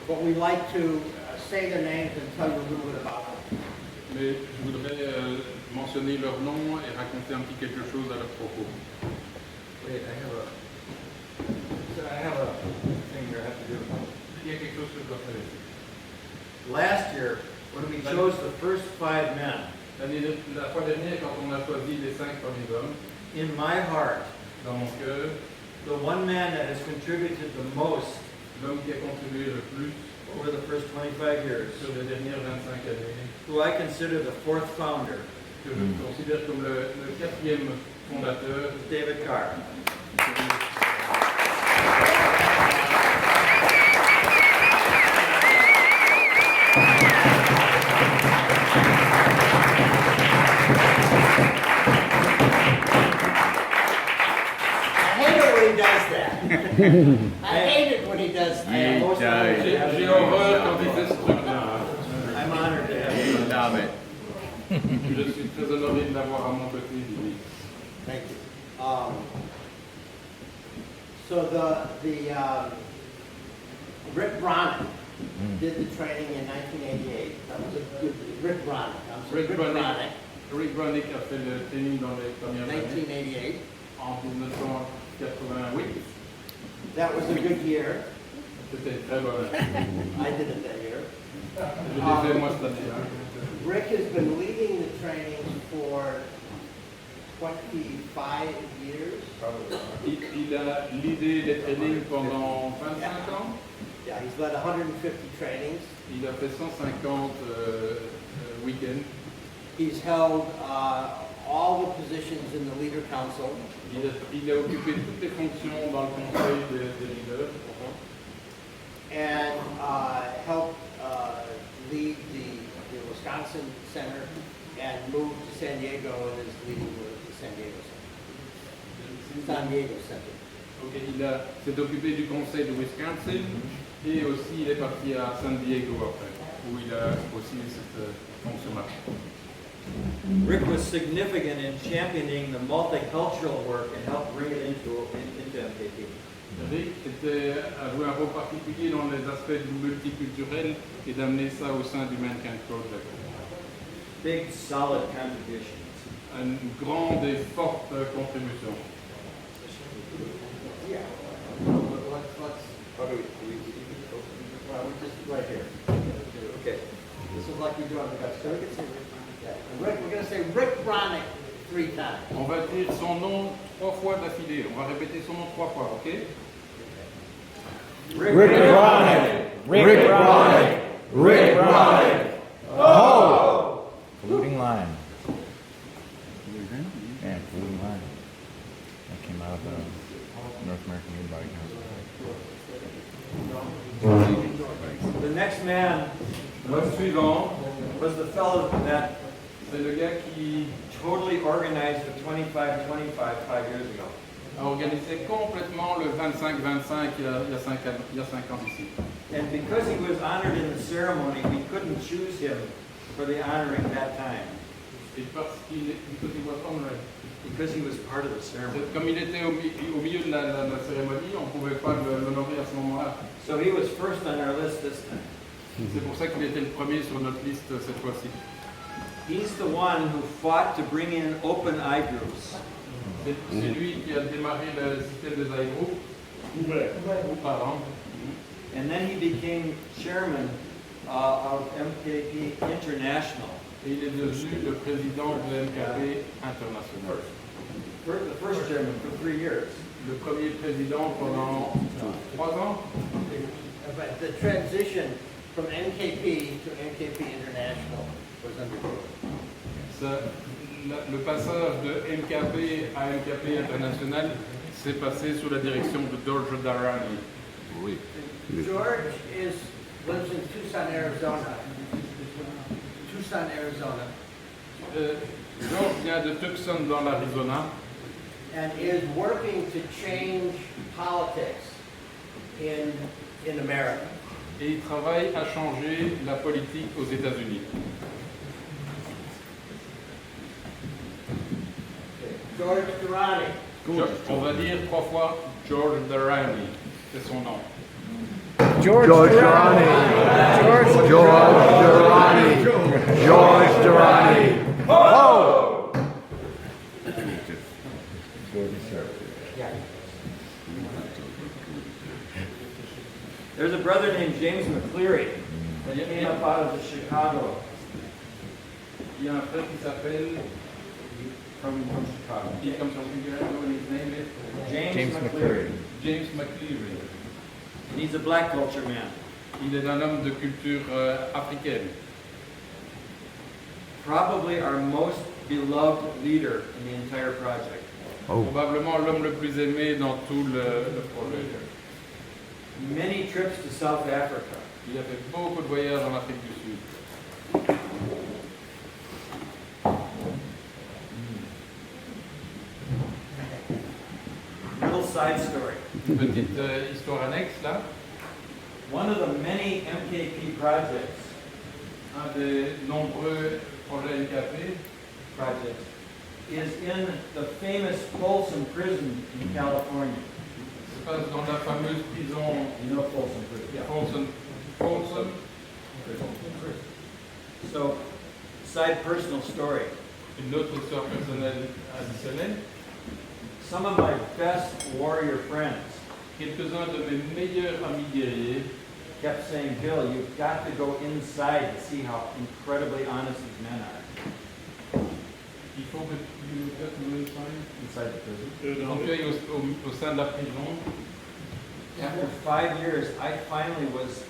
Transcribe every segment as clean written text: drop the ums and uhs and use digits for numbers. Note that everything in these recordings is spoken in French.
but we like to say their names and tell you a little bit about them. Mais je voudrais mentionner leur nom et raconter un petit quelque chose à leur propos. Wait, I have a thing here I have to do. Il y a quelque chose que je dois faire ici. Last year, when we chose the first 5 men, La fois dernière, quand on a choisi les 5 premiers hommes, in my heart, dans mon cœur, the one man that has contributed the most l'homme qui a contribué le plus over the first 25 years, sur les dernières 25 années, who I consider the 4th founder, que je considère comme le 4e fondateur, is David Carr. I hate it when he does that. J'ai horreur quand il fait ce truc-là. I'm honored to have you. Stop it. Je suis très honoré de l'avoir à mon côté, Billy. Thank you. So Rick Broniec did the training in 1988. That was a good Rick Broniec. I'm sorry, Rick Broniec a fait le training dans les premières années 1988. en 1988. That was a good year. C'était très bon. I did it that year. Je l'ai fait moi cette année-là. Rick has been leading the trainings for 25 years. Il a l'idée des trainings pendant 25 ans. Yeah, he's led 150 trainings. Il a fait 150 week-ends. He's held all the positions in the leader council. Il a occupé toutes les fonctions dans le conseil des leaders. And helped lead the Wisconsin Center and moved to San Diego and is leading the San Diego Center. Okay, il s'est occupé du conseil de Wisconsin et aussi il est parti à San Diego après, où il a aussi cette fonction-là. Rick was significant in championing the multicultural work and helped bring it into MKP. Rick a joué un rôle particulier dans les aspects multiculturels et d'amener ça au sein du Mankind Project. Big, solid contributions. Une grande et forte contribution. Yeah. We're just right here. Okay. This is like we do on the guts. So we can say Rick. We're going to say Rick Broniec 3 times. On va dire son nom 3 fois d'affilée. On va répéter son nom 3 fois, ok? Rick Broniec! Rick Broniec! Rick Broniec! Oh! Polluting line. Yeah, polluting line. That came out of the North American Union Council. The next man Le suivant, was the fellow that c'est le gars qui totally organized the 25-25 5 years ago. a organisé complètement le 25-25 il y a 5 ans ici. And because he was honored in the ceremony, we couldn't choose him for the honoring that time. Et parce qu'il was honored. Because he was part of the ceremony. Comme il était au milieu de la cérémonie, on ne pouvait pas l'honorer à ce moment-là. So he was first on our list this time. C'est pour ça qu'il était le premier sur notre liste cette fois-ci. He's the one who fought to bring in open eye groups. C'est lui qui a démarré le système des eye groups. Pardon. And then he became chairman of MKP International. Et il est devenu le président de l'MKP international. The first chairman for 3 years. Le premier président pendant 3 ans. But the transition from NKP to NKP International was undergoing. Le passage de MKP à MKP international s'est passé sous la direction de George Daranyi. Oui. George lives in Tucson, Arizona. George vient de Tucson dans l'Arizona. And is working to change politics in America. Et il travaille à changer la politique aux États-Unis. George Daranyi. On va dire 3 fois George Daranyi, c'est son nom. George Durrani. George Durrani. Ho! There's a brother named James McCleary that came up out of Chicago. Il y a un frère qui s'appelle from Chicago. He comes from Chicago and his name is James McCleary. James McCleary. And he's a black culture man. Il est un homme de culture africaine. Probably our most beloved leader in the entire project. Probablement l'homme le plus aimé dans tout le projet. Many trips to South Africa. Il a fait beaucoup de voyages en Afrique du Sud. Little side story. Une petite histoire annexe là. One of the many MKP projects Un des nombreux projets NKP projects is in the famous Folsom Prison in California. se passe dans la fameuse prison You know Folsom Prison? Yeah. Folsom. So, side personal story. Une autre histoire personnelle additionnelle. Some of my best warrior friends Quelques-uns de mes meilleurs amis guerriers kept saying, Bill, you've got to go inside to see how incredibly honest these men are il faut que tu inside the prison. tu ailles au sein de la prison. After 5 years, I finally was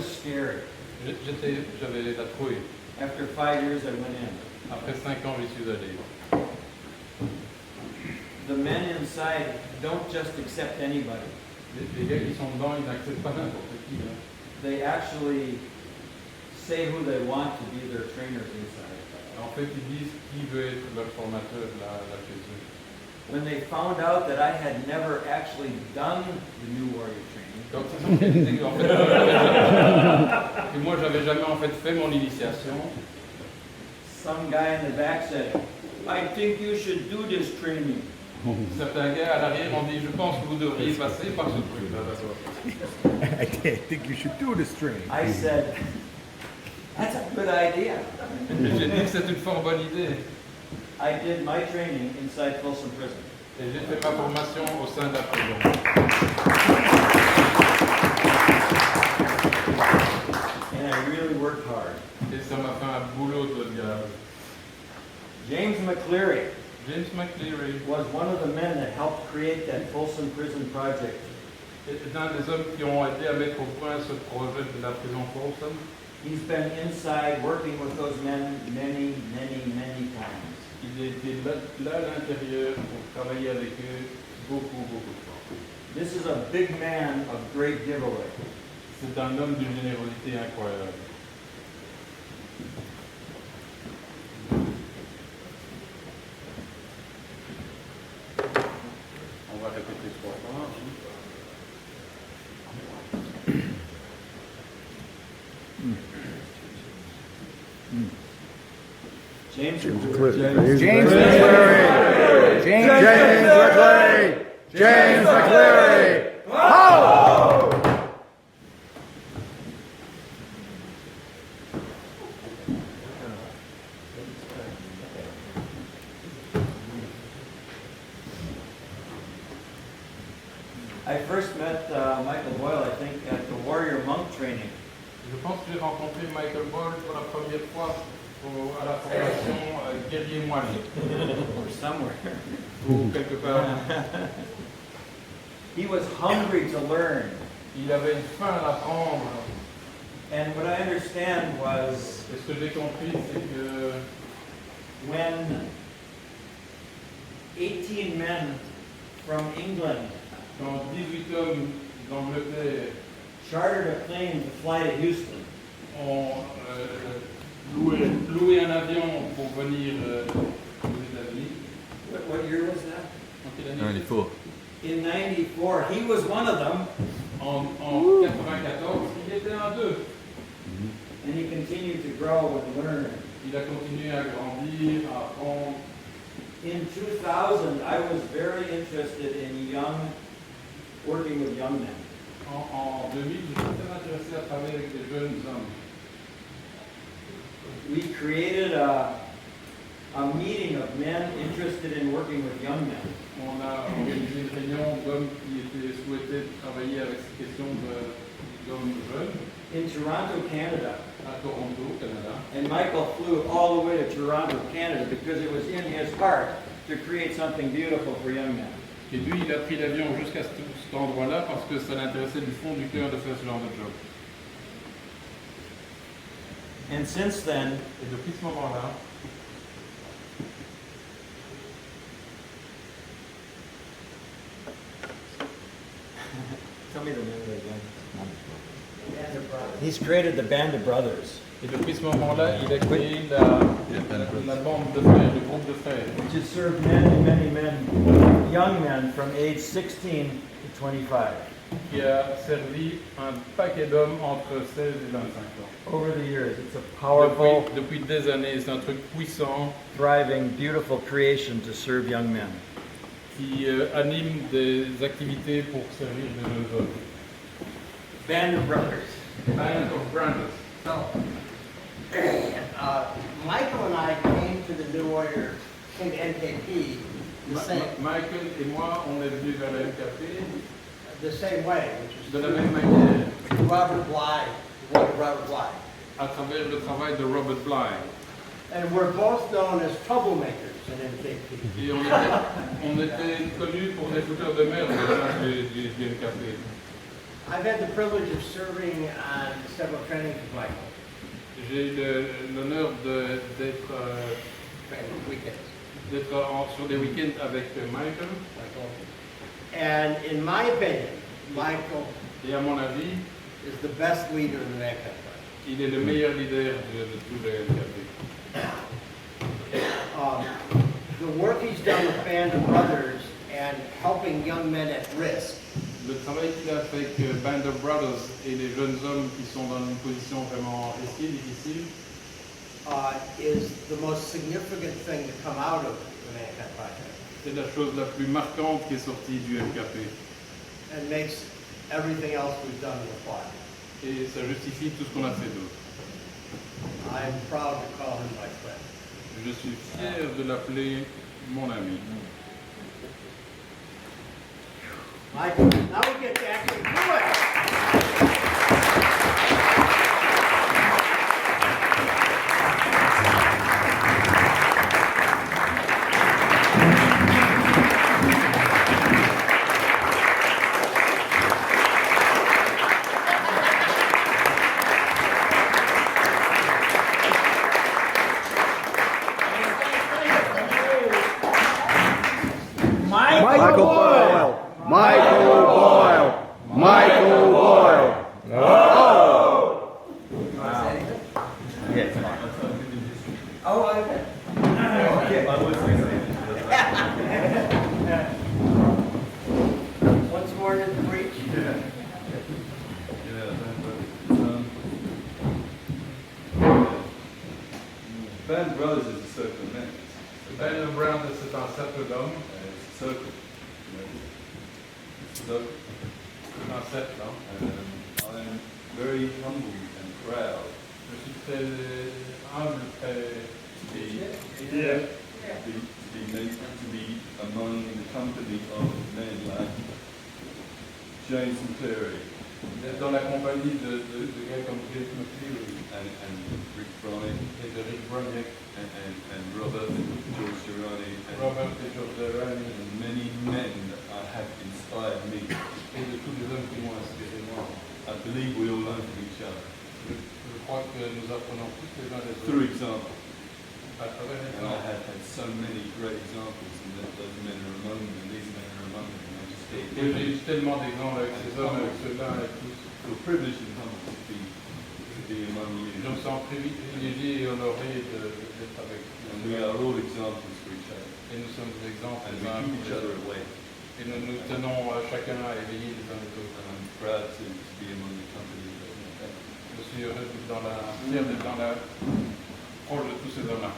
scared. J'avais la trouille. After 5 years, I went in. Après 5 ans, j'y suis allé. The men inside don't just accept anybody. Les gars qui sont dedans, ils n'acceptent pas n'importe qui. Hein. They actually say who they want to be their trainers inside. En fait, ils disent qui veut être leur formateur là chez eux. When they found out that I had never actually done the New Warrior training, Quand ils ont réalisé qu'en fait, que moi, j'avais jamais en fait fait mon initiation, some guy in the back said, I think you should do this training. certains gars à l'arrière ont dit, je pense que vous devriez passer par ce truc-là d'abord. I think you should do this training. I said, that's a good idea. J'ai dit que c'est une fort bonne idée. I did my training inside Folsom Prison. Et j'ai fait ma formation au sein de la prison. And I really worked hard. Et ça m'a fait un boulot de diable. James McCleary James McCleary was one of the men that helped create that Folsom Prison project. est un des hommes qui ont aidé à mettre au point ce projet de la prison Folsom. He's been inside working with those men many times. Il était là à l'intérieur pour travailler avec eux beaucoup de fois. This is a big man of great giveaway. C'est un homme d'une générosité incroyable. On va répéter 3 fois. James James McCleary. McCleary. James McCleary. James McCleary. Ho! I first met Michael Boyle, I think, at the Warrior Monk training. Je pense que j'ai rencontré Michael Boyle pour la première fois à la formation guerrier moine Or somewhere. ou quelque part. He was hungry to learn. Il avait une faim à l'apprendre. And what I understand was Et ce que j'ai compris, c'est que when 18 men from England quand 18 hommes d'Angleterre chartered a plane to fly to Houston, ont loué un avion pour venir aux États-Unis, what year was that? en quelle année? 94. In 94. He was one of them, En 94, il était un d'eux. and he continued to grow and learn. Il a continué à grandir, à apprendre. In 2000, I was very interested in working with young men. En 2000, je suis très intéressé à travailler avec les jeunes hommes. We created a meeting of men interested in working with young men. On a organisé une réunion d'hommes qui souhaitaient travailler avec ces questions d'hommes jeunes In Toronto, Canada. à Toronto, Canada. And Michael flew all the way to Toronto, Canada, because it was in his heart to create something beautiful for young men. Et lui, il a pris l'avion jusqu'à cet endroit-là parce que ça l'intéressait du fond du cœur de faire ce genre de job. And since then, Et depuis ce moment-là, tell me the name of it again. He's created the Band of Brothers, et depuis ce moment-là, il a créé la bande de frères, le groupe de frères, which has served many men, young men from age 16 to 25 qui a servi un paquet d'hommes entre 16 et 25 ans. over the years. It's a powerful, Depuis des années, c'est un truc puissant thriving, beautiful creation to serve young men. qui anime des activités pour servir de jeunes hommes. Band of Brothers. Band of Brothers. So, Michael and I came to the New Order, came to NKP Michael et moi, on est venus vers la MKP the same way, which de la is même manière, through Robert Bly, the work of Robert Bly. à travers le travail de Robert Bly. And we're both known as troublemakers in NKP. Et on était connus pour des fouteurs de merde au sein du MKP. I've had the privilege of serving on several trainings with Michael, J'ai eu l'honneur d'être training weekends. sur des week-ends avec Michael. And in my opinion, Michael Et à mon avis, is the best leader in the NACAP. il est le meilleur leader de tout le MKP. The work he's done with Band of Brothers and helping young men at risk Le travail qu'il a fait avec Band of Brothers et les jeunes hommes qui sont dans une position vraiment risquée, difficile, is the most significant thing to come out of the NACAP project c'est la chose la plus marquante qui est sortie du MKP. and makes everything else we've done worthwhile. Et ça justifie tout ce qu'on a fait d'autre. I'm proud to call him my friend. Je suis fier de l'appeler mon ami. Michael, now we get to actually do it. Michael Boyle. Michael Boyle. Michael Boyle. Oh! Yes. Oh, okay. Once more to the breach. Band Brothers is a circle of men. Band of Brothers, c'est un cercle d'hommes. It's a circle. It's a circle. Un cercle, hein. I'm very humble and proud Je suis très humble, très to be among the company of men like James McCleary d'être dans la compagnie de gars comme James McCleary and Rick Broniec et de Rick Broniec, and Robert and George Daranyi Robert et George Daranyi, and many men that have inspired me. et de tous les hommes qui m'ont inspiré moi. I believe we all learn from each other Je crois que nous apprenons tous les uns des through autres example. à travers les And I temps. have had so many great examples, and those men are among them, and these men are among them, and I just Et feel j'ai eu tellement d'exemples avec ces hommes, avec ceux-là, et tous. privileged and humbled to be among Je you. me sens privilégié et honoré d'être avec And vous. we are all examples for each other, Et nous sommes des exemples and les we uns keep pour each les other autres. awake. Et nous nous tenons chacun à éveiller les uns les autres. And I'm proud to be among the company of that. Je suis heureux d'être fier d'être dans la proche de tous ces hommes-là.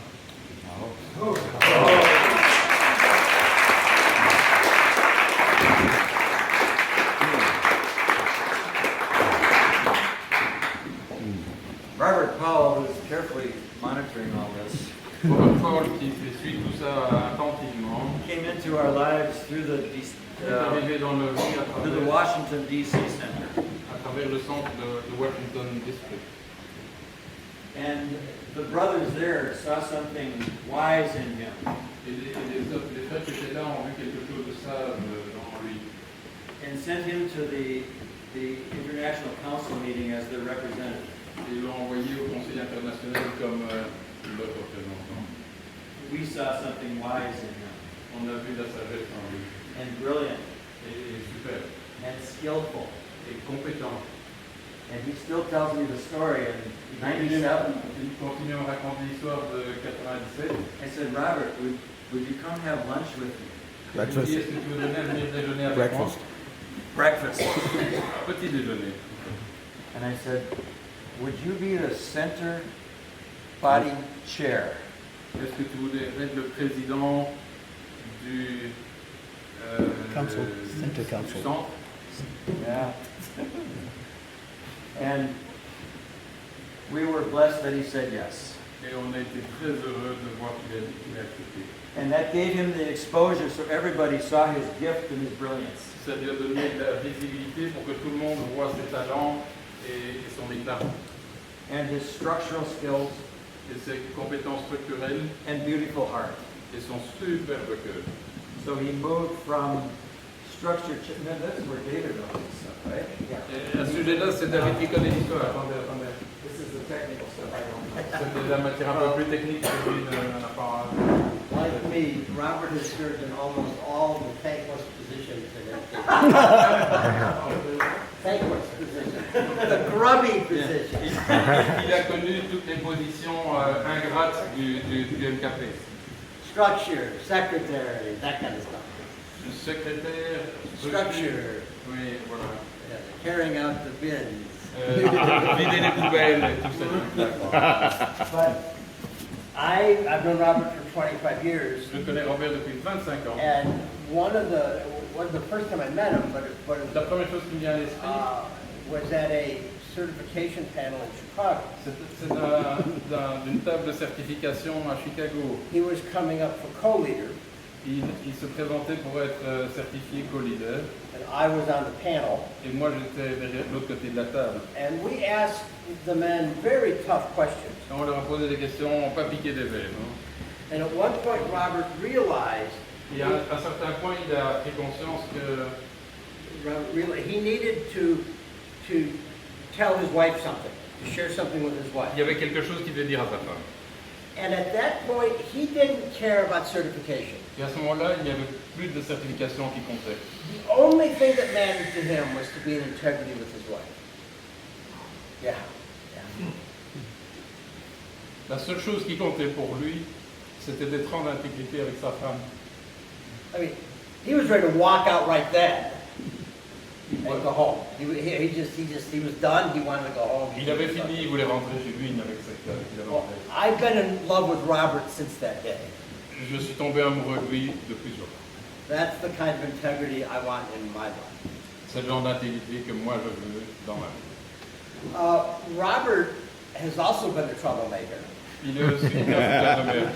Robert Powell, who's carefully monitoring all this, Robert Powell, qui suit tout ça attentivement, came into our lives through est arrivé dans nos vies through the Washington, D.C. Center. à travers le centre de Washington District. And the brothers there saw something wise in him. Et les frères qui étaient là ont vu quelque chose de sage dans lui. And sent him to the International Council meeting as their representative. Et ils l'ont envoyé au Conseil international comme leur représentant. We saw something wise in him, On a vu la sagesse en lui. and brilliant, Et super. and skillful. Et compétent. And he still tells me the story in Il 97. continue à me raconter l'histoire de 97. I said, Robert, would you come have lunch with me? Je lui dis, est-ce que tu veux venir déjeuner avec moi? Breakfast. Breakfast. Petit déjeuner. And I said, would you be the center body chair? Est-ce que tu voudrais être le président du Council, Center du Council. centre? Yeah. And we were blessed that he said yes. Et on a été très heureux de voir qu'il a accepté. And that gave him the exposure so everybody saw his gift and his brilliance. Ça lui a donné de la visibilité pour que tout le monde voit ses talents et son éclat. And his structural skills Et ses compétences structurelles and beautiful heart. et son superbe cœur. So he moved from structure, no, that's where David knows this stuff, right? Yeah. Et à ce sujet-là, c'est David qui connaît l'histoire. Attendez. This is the technical stuff I don't know. C'est de la matière un peu plus technique que lui n'a pas. Like me, Robert has served in almost all the thankless positions in MKP. Thankless positions. The grubby positions. Il a connu toutes les positions ingrates du MKP. Structure, secretary, that kind of stuff. Le secrétaire, Structure, oui, voilà. carrying out the bins. Vider les poubelles et tout ça. But I've known Robert for 25 years, Je connais Robert depuis 25 ans. and one of the first time I met him, but La première chose qui me vient à l'esprit, was at a certification panel in Chicago. c'est d'une table de certification à Chicago. He was coming up for co-leader, Il se présentait pour être certifié co-leader. and I was on the panel. Et moi, j'étais derrière l'autre côté de la table. And we asked the men very tough questions. Et on leur a posé des questions pas piquées des verres. Hein. And at one point, Robert realized Et à un certain point, il a pris conscience que he needed to tell his wife something, to share something with his wife. il y avait quelque chose qu'il devait dire à sa femme. And at that point, he didn't care about certification. Et à ce moment-là, il n'y avait plus de certification qui comptait. The only thing that mattered to him was to be in integrity with his wife. Yeah. La seule chose qui comptait pour lui, c'était d'être en intégrité avec sa femme. I mean, he was ready to walk out right then and go home. He was done. He wanted to go home. Il avait fini, il voulait rentrer chez lui, il n'avait que ça qu'il avait Well, en tête. I've been in love with Robert since that day. Je suis tombé amoureux de lui depuis ce jour. That's the kind of integrity I want in my life. C'est le genre d'intégrité que moi je veux dans ma vie. Robert has also been a troublemaker Il est aussi un de merde.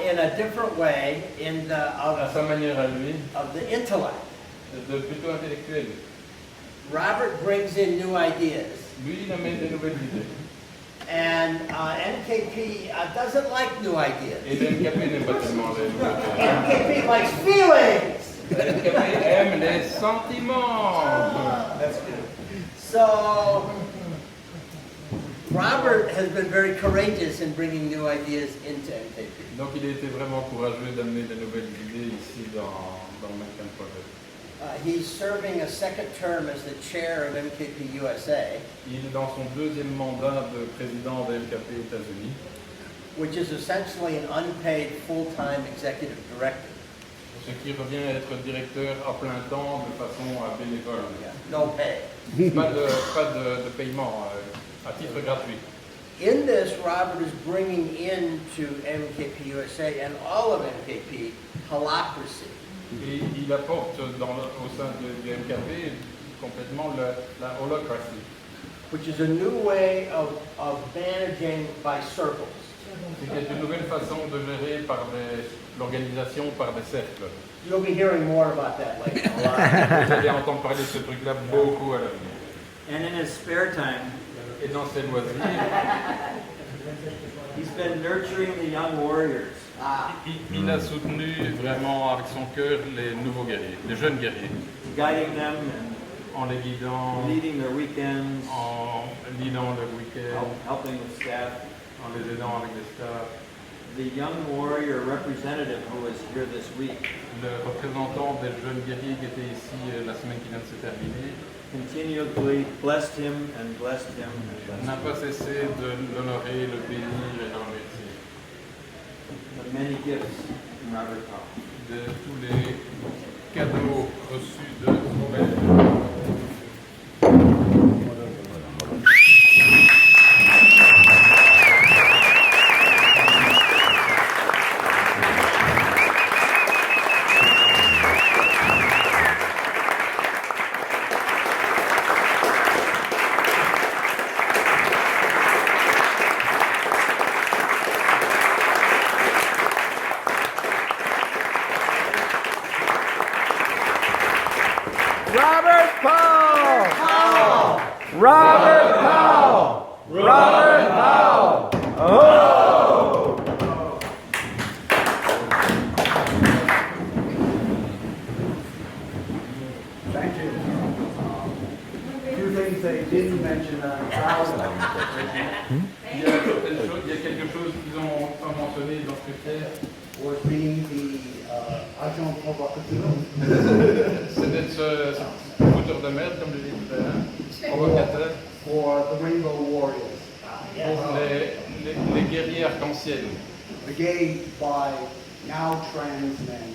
in a different way, À sa manière à lui, of the intellect. plutôt intellectuel. Robert brings in new ideas, Lui, il amène des nouvelles idées. and NKP doesn't like new ideas. Et le MKP n'aime pas tellement les nouvelles idées. NKP likes feelings. Le MKP aime les sentiments. That's good. So Robert has been very courageous in bringing new ideas into NKP. Donc il a été vraiment courageux d'amener des nouvelles idées ici dans McCann Project. He's serving a second term as the chair of MKP USA, Il est dans son deuxième mandat de président de MKP États-Unis, which is essentially an unpaid full-time executive director. ce qui revient à être directeur à plein temps de façon bénévole. No pay. Pas de paiement, à titre gratuit. In this, Robert is bringing into MKP USA and all of MKP holacracy. Et il apporte au sein du MKP complètement la holacracy. which is a new way of managing by circles. C'est une nouvelle façon de gérer par l'organisation par des cercles. You'll be hearing more about that later. Vous allez entendre parler de ce truc-là beaucoup à l'avenir. And in his spare time, Et dans ses loisirs, he's been nurturing the young warriors. il a soutenu vraiment avec son cœur les nouveaux guerriers, les jeunes guerriers, Guiding them en les guidant, and leading their weekends, en lidant leur week-end, helping with staff. en les aidant avec les staffs. The young warrior representative who was here this week Le représentant des jeunes guerriers qui était ici la semaine qui vient de se terminer continually blessed him and blessed him and blessed n'a him. pas cessé de l'honorer, le bénir et le remercier The many gifts from Robert Powell. de tous les cadeaux reçus de Boyle. Robert Powell! Robert Powell! Robert Powell! Oh! Thank you. A few things they didn't mention on Powell. Il y a quelque chose qu'ils ont pas mentionné, ils ont fait faire, Was being the agent provocateur c'est d'être ce fouteur de merde, comme je l'ai dit tout à l'heure, provocateur, for the Rainbow Warriors, pour les guerriers arc-en-ciel, brigade by now trans men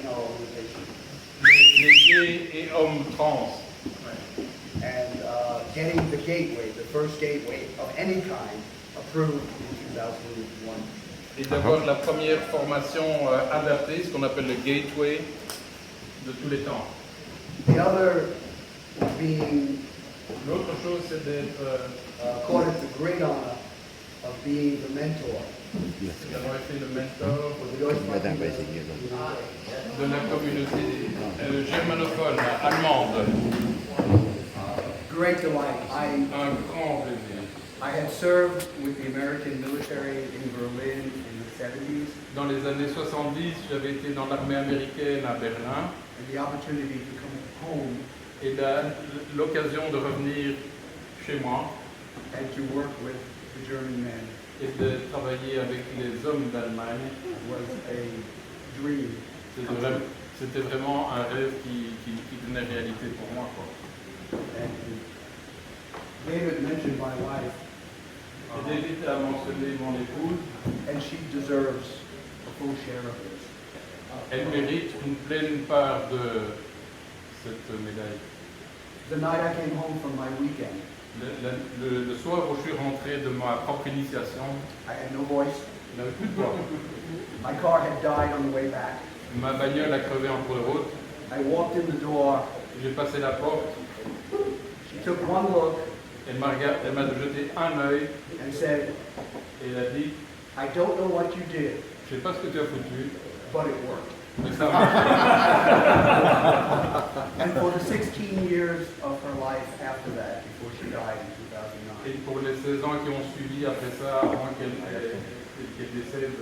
in our organization, les gays et hommes trans, and getting the gateway, the first gateway of any kind, approved in 2001. et d'avoir la première formation adaptée, ce qu'on appelle le gateway de tous les temps. The other being L'autre chose, c'est d'être, accorded the great honor of being the mentor d'avoir été le mentor for the Deutschsprachigen de la communauté germanophone allemande. Great delight. Un grand plaisir. I had served with the American military in Berlin in the 70s, Dans les années 70, j'avais été dans l'armée américaine à Berlin and the opportunity to come home et l'occasion de revenir chez moi and to work with the German men et de travailler avec les hommes d'Allemagne. was a dream. C'était vraiment un rêve qui devenait réalité pour moi, quoi. And David mentioned my wife, Et David a mentionné mon épouse. and she deserves a full share of this. Elle mérite une pleine part de cette médaille. The night I came home from my weekend, Le soir où je suis rentré de ma propre initiation, I had no voice. je n'avais plus de voix. My car had died on the way back. Ma bagnole a crevé en cours de route. I walked in the door. J'ai passé la porte. She took one look Elle m'a jeté un œil and said, et elle a dit, I don't know what you did, je sais pas ce que tu as foutu, but it worked. mais ça marche. And for the 16 years of her life after that, before she died in 2009, Et pour les 16 ans qui ont suivi après ça, avant qu'elle décède,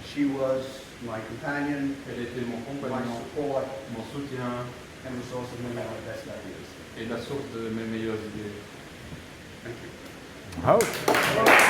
she was my companion, elle était mon my compagnon, support, mon soutien and the source of many of my best ideas. et la source de mes meilleures idées. Thank you. Oh.